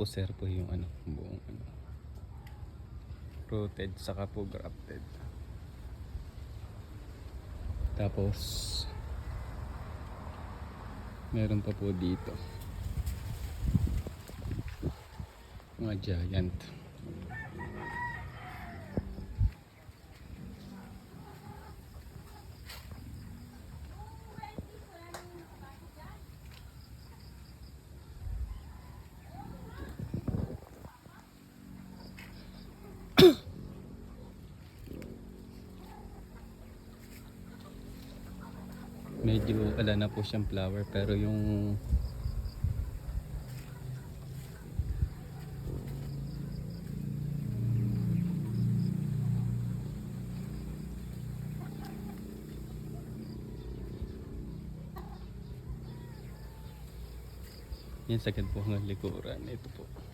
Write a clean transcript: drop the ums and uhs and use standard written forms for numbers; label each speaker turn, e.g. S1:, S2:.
S1: puser po yung ano, buong ano, rooted saka po grafted. Tapos meron pa po dito mga giant. Medyo wala na po siyang flower, pero yung yan sa po ng likuran. Ito po.